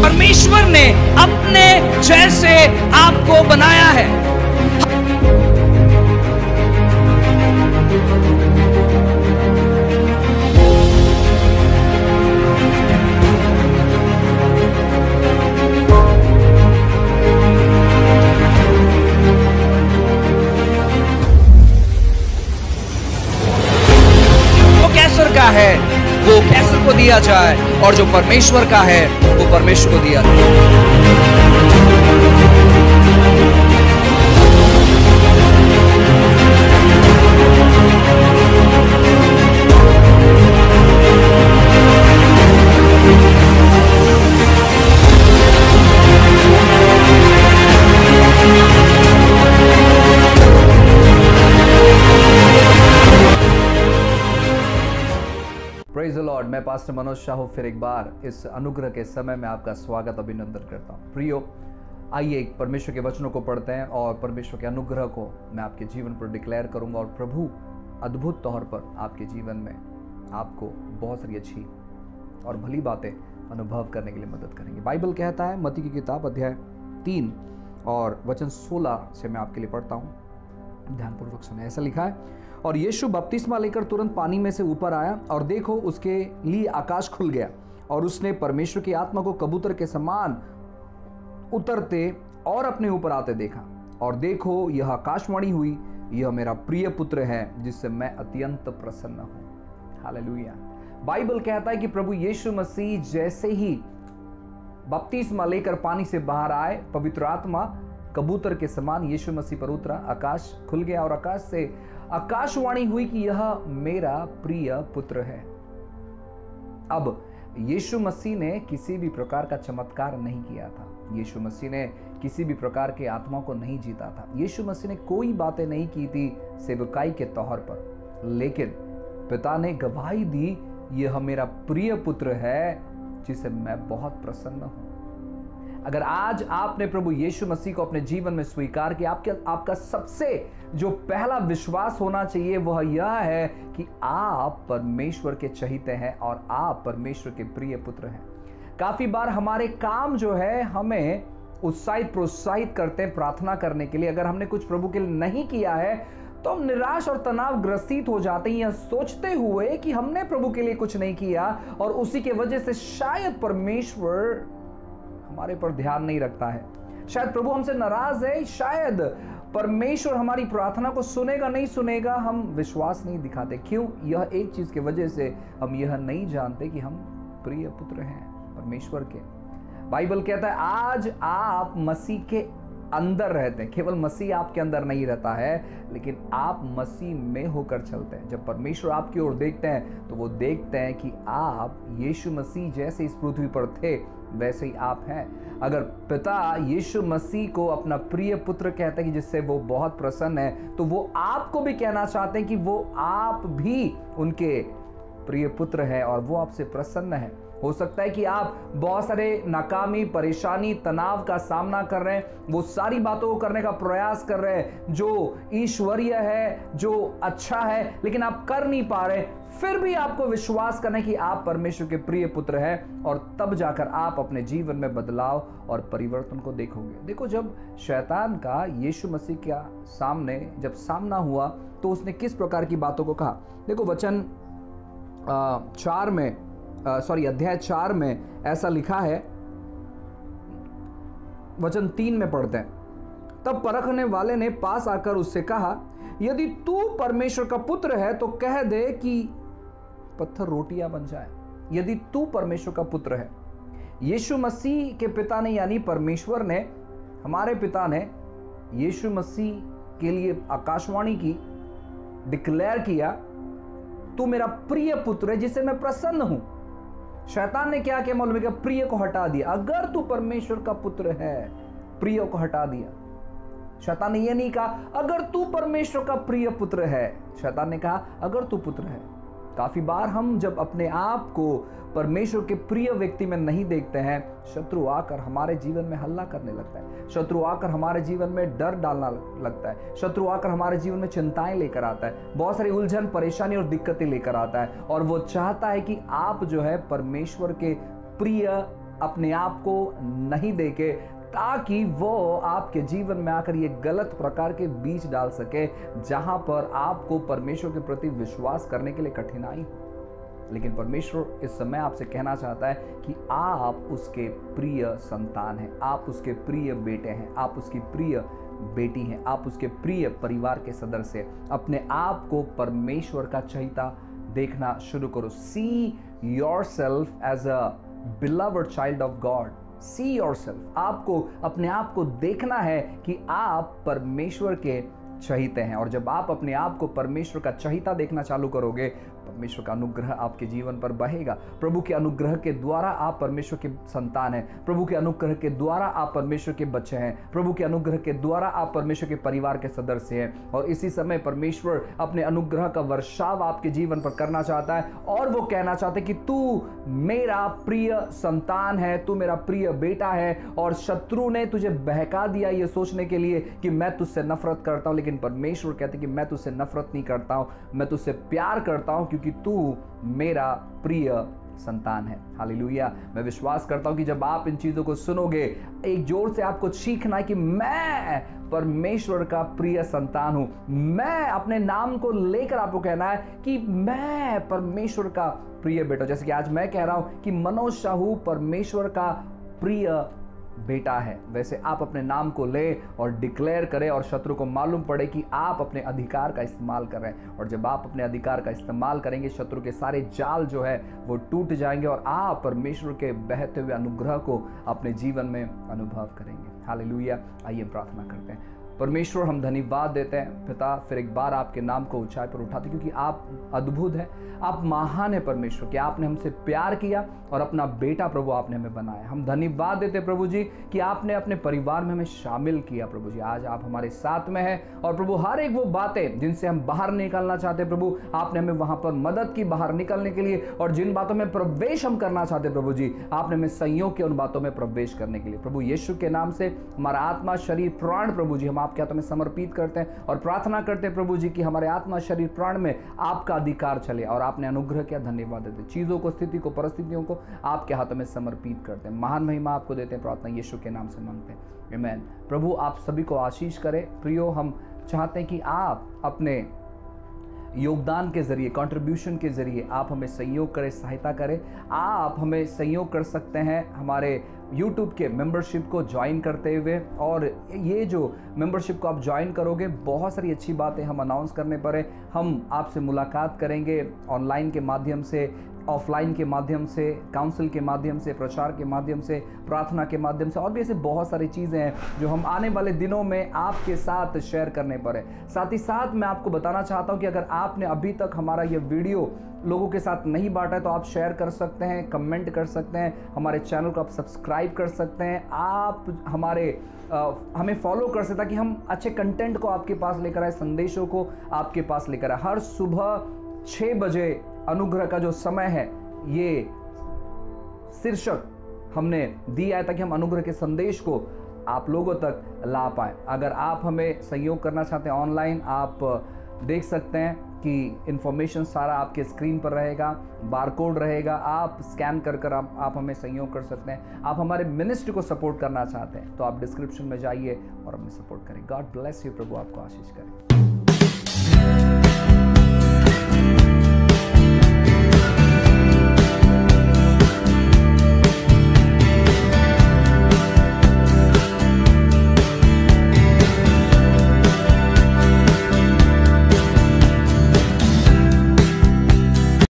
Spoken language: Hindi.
परमेश्वर ने अपने जैसे आपको बनाया है। कैसर का है वो कैसर को दिया जाए, और जो परमेश्वर का है वो परमेश्वर को दिया जाए। Praise the Lord. मैं पास्टर मनोज शाहू फिर एक बार इस अनुग्रह के समय में आपका स्वागत अभिनंदन करता हूँ। प्रियो, आइए परमेश्वर के वचनों को पढ़ते हैं और परमेश्वर के अनुग्रह को मैं आपके जीवन पर डिक्लेयर करूंगा, और प्रभु अद्भुत तौर पर आपके जीवन में आपको बहुत सारी अच्छी और भली बातें अनुभव करने के लिए मदद करेंगे। बाइबल कहता है, मत्ती की किताब अध्याय 3 और वचन 16 से मैं आपके लिए पढ़ता हूँ, ध्यानपूर्वक सुने। ऐसा लिखा है, और यीशु बपतिस्मा लेकर तुरंत पानी में से ऊपर आया, और देखो उसके लिए आकाश खुल गया, और उसने परमेश्वर की आत्मा को कबूतर के समान उतरते और अपने ऊपर आते देखा। और देखो यह आकाशवाणी हुई, यह मेरा प्रिय पुत्र है जिससे मैं अत्यंत प्रसन्न हूं। हालेलुया। बाइबल कहता है कि प्रभु यीशु मसीह जैसे ही बपतिस्मा लेकर पानी से बाहर आए, पवित्र आत्मा कबूतर के समान यीशु मसीह पर उतरा, आकाश खुल गया और आकाश से आकाशवाणी हुई कि यह मेरा प्रिय पुत्र है। अब यीशु मसीह ने किसी भी प्रकार का चमत्कार नहीं किया था, यीशु मसीह ने किसी भी प्रकार के आत्मा को नहीं जीता था, यीशु मसीह ने कोई बातें नहीं की थी सेवकाई के तौर पर, लेकिन पिता ने गवाही दी, यह मेरा प्रिय पुत्र है जिसे मैं बहुत प्रसन्न हूं। अगर आज आपने प्रभु यीशु मसीह को अपने जीवन में स्वीकार किया, आपका सबसे जो पहला विश्वास होना चाहिए वह यह है कि आप परमेश्वर के चहीते हैं और आप परमेश्वर के प्रिय पुत्र हैं। काफी बार हमारे काम जो है हमें उत्साहित प्रोत्साहित करते हैं प्रार्थना करने के लिए। अगर हमने कुछ प्रभु के लिए नहीं किया है तो हम निराश और तनाव ग्रसित हो जाते हैं, यह सोचते हुए कि हमने प्रभु के लिए कुछ नहीं किया, और उसी के वजह से शायद परमेश्वर हमारे पर ध्यान नहीं रखता है, शायद प्रभु हमसे नाराज है, शायद परमेश्वर हमारी प्रार्थना को सुनेगा नहीं सुनेगा, हम विश्वास नहीं दिखाते। क्यों? यह एक चीज की वजह से हम यह नहीं जानते कि हम प्रिय पुत्र हैं परमेश्वर के। बाइबल कहता है आज आप मसीह के अंदर रहते हैं, केवल मसीह आपके अंदर नहीं रहता है, लेकिन आप मसीह में होकर चलते हैं। जब परमेश्वर आपकी ओर देखते हैं तो वो देखते हैं कि आप यीशु मसीह जैसे इस पृथ्वी पर थे वैसे ही आप हैं। अगर पिता यीशु मसीह को अपना प्रिय पुत्र कहते हैं कि जिससे वो बहुत प्रसन्न है, तो वो आपको भी कहना चाहते हैं कि वो आप भी उनके प्रिय पुत्र हैं और वो आपसे प्रसन्न है। हो सकता है कि आप बहुत सारे नाकामी, परेशानी, तनाव का सामना कर रहे हैं, वो सारी बातों को करने का प्रयास कर रहे हैं जो ईश्वरीय है, जो अच्छा है, लेकिन आप कर नहीं पा रहे। फिर भी आपको विश्वास करना है कि आप परमेश्वर के प्रिय पुत्र हैं, और तब जाकर आप अपने जीवन में बदलाव और परिवर्तन को देखोगे। देखो, जब शैतान का यीशु मसीह के सामने जब सामना हुआ तो उसने किस प्रकार की बातों को कहा। देखो वचन अध्याय 4 में ऐसा लिखा है, वचन 3 में पढ़ते हैं। तब परखने वाले ने पास आकर उससे कहा, यदि तू परमेश्वर का पुत्र है तो कह दे कि पत्थर रोटियां बन जाए। यदि तू परमेश्वर का पुत्र है, यीशु मसीह के पिता ने यानी परमेश्वर ने, हमारे पिता ने यीशु मसीह के लिए आकाशवाणी की, डिक्लेयर किया, तू मेरा प्रिय पुत्र है जिससे मैं प्रसन्न हूं। शैतान ने क्या किया मालूम है? प्रिय को हटा दिया। अगर तू परमेश्वर का पुत्र है, प्रिय को हटा दिया। शैतान ने यह नहीं कहा अगर तू परमेश्वर का प्रिय पुत्र है, शैतान ने कहा अगर तू पुत्र है। काफी बार हम जब अपने आप को परमेश्वर के प्रिय व्यक्ति में नहीं देखते हैं, शत्रु आकर हमारे जीवन में हल्ला करने लगता है, शत्रु आकर हमारे जीवन में डर डालना लगता है, शत्रु आकर हमारे जीवन में चिंताएं लेकर आता है, बहुत सारी उलझन, परेशानी और दिक्कतें लेकर आता है, और वो चाहता है कि आप जो है परमेश्वर के प्रिय अपने आप को नहीं देके, ताकि वो आपके जीवन में आकर ये गलत प्रकार के बीज डाल सके जहां पर आपको परमेश्वर के प्रति विश्वास करने के लिए कठिनाई हो। लेकिन परमेश्वर इस समय आपसे कहना चाहता है कि आप उसके प्रिय संतान हैं, आप उसके प्रिय बेटे हैं, आप उसकी प्रिय बेटी हैं, आप उसके प्रिय परिवार के सदस्य। अपने आप को परमेश्वर का चहिता देखना शुरू करो। See yourself as a beloved child of God. See yourself, आपको अपने आप को देखना है कि आप परमेश्वर के चहिते हैं। और जब आप अपने आप को परमेश्वर का चहिता देखना चालू करोगे, परमेश्वर का अनुग्रह आपके जीवन पर बहेगा। प्रभु के अनुग्रह के द्वारा आप परमेश्वर के संतान हैं, प्रभु के अनुग्रह के द्वारा आप परमेश्वर के बच्चे हैं, प्रभु के अनुग्रह के द्वारा आप परमेश्वर के परिवार के सदस्य हैं। और इसी समय परमेश्वर अपने अनुग्रह का वर्षाव आपके जीवन पर करना चाहता है और वो कहना चाहता है कि तू मेरा प्रिय संतान है, तू मेरा प्रिय बेटा है। और शत्रु ने तुझे बहका दिया ये सोचने के लिए कि मैं तुझसे नफरत करता हूं, लेकिन परमेश्वर कहते हैं कि मैं तुझसे नफरत नहीं करता हूं, मैं तुझसे प्यार करता हूं, क्योंकि तू मेरा प्रिय संतान है। हालेलुया। मैं विश्वास करता हूं कि जब आप इन चीजों को सुनोगे, एक जोर से आपको सीखना है कि मैं परमेश्वर का प्रिय संतान हूं। मैं अपने नाम को लेकर आपको कहना है कि मैं परमेश्वर का प्रिय बेटा। जैसे कि आज मैं कह रहा हूं कि मनोज साहू परमेश्वर का प्रिय बेटा है, वैसे आप अपने नाम को ले और डिक्लेयर करें और शत्रु को मालूम पड़े कि आप अपने अधिकार का इस्तेमाल कर रहे हैं। और जब आप अपने अधिकार का इस्तेमाल करेंगे, शत्रु के सारे जाल जो है वो टूट जाएंगे और आप परमेश्वर के बहते हुए अनुग्रह को अपने जीवन में अनुभव करेंगे। हालेलुया। आइए प्रार्थना करते हैं। परमेश्वर, हम धन्यवाद देते हैं पिता, फिर एक बार आपके नाम को ऊंचाई पर उठाते, क्योंकि आप अद्भुत हैं, आप महान है परमेश्वर, कि आपने हमसे प्यार किया और अपना बेटा प्रभु आपने हमें बनाया। हम धन्यवाद देते प्रभु जी कि आपने अपने परिवार में हमें शामिल किया। प्रभु जी, आज आप हमारे साथ में हैं और प्रभु हर एक वो बातें जिनसे हम बाहर निकलना चाहते प्रभु, आपने हमें वहां पर मदद की बाहर निकलने के लिए। और जिन बातों में प्रवेश हम करना चाहते प्रभु जी, आपने हमें संयोग के उन बातों में प्रवेश करने के लिए। प्रभु यीशु के नाम से हमारा आत्मा, शरीर, प्राण प्रभु जी हम आपके हाथों में समर्पित करते हैं और प्रार्थना करते हैं प्रभु जी कि हमारे आत्मा, शरीर, प्राण में आपका अधिकार चले। और आपने अनुग्रह किया, धन्यवाद देते। चीजों को, स्थिति को, परिस्थितियों को आपके हाथों में समर्पित करते हैं। महान महिमा आपको देते हैं। प्रार्थना यीशु के नाम से मांगते हैं, आमीन। प्रभु आप सभी को आशीष करें। प्रियो, हम चाहते हैं कि आप अपने योगदान के जरिए, कंट्रीब्यूशन के जरिए आप हमें सहयोग करें, सहायता करें। आप हमें सहयोग कर सकते हैं हमारे YouTube के मेंबरशिप को ज्वाइन करते हुए। और ये जो मेंबरशिप को आप ज्वाइन करोगे, बहुत सारी अच्छी बातें हम अनाउंस करने पर है। हम आपसे मुलाकात करेंगे ऑनलाइन के माध्यम से, ऑफलाइन के माध्यम से, काउंसिल के माध्यम से, प्रचार के माध्यम से, प्रार्थना के माध्यम से, और भी ऐसे बहुत सारी चीज़ें हैं जो हम आने वाले दिनों में आपके साथ शेयर करने पर है। साथ ही साथ मैं आपको बताना चाहता हूं कि अगर आपने अभी तक हमारा ये वीडियो लोगों के साथ नहीं बांटा है तो आप शेयर कर सकते हैं, कमेंट कर सकते हैं, हमारे चैनल को आप सब्सक्राइब कर सकते हैं, आप हमें फॉलो कर सकते हैं, ताकि हम अच्छे कंटेंट को आपके पास लेकर आए, संदेशों को आपके पास लेकर आए। हर सुबह 6 बजे अनुग्रह का जो समय है, ये शीर्षक हमने दिया है ताकि हम अनुग्रह के संदेश को आप लोगों तक ला पाए। अगर आप हमें सहयोग करना चाहते हैं ऑनलाइन, आप देख सकते हैं कि इंफॉर्मेशन सारा आपके स्क्रीन पर रहेगा, बारकोड रहेगा, आप स्कैन कर आप हमें सहयोग कर सकते हैं। आप हमारे मिनिस्ट्री को सपोर्ट करना चाहते हैं तो आप डिस्क्रिप्शन में जाइए और हमें सपोर्ट करें। God bless you. प्रभु आपको आशीष करें।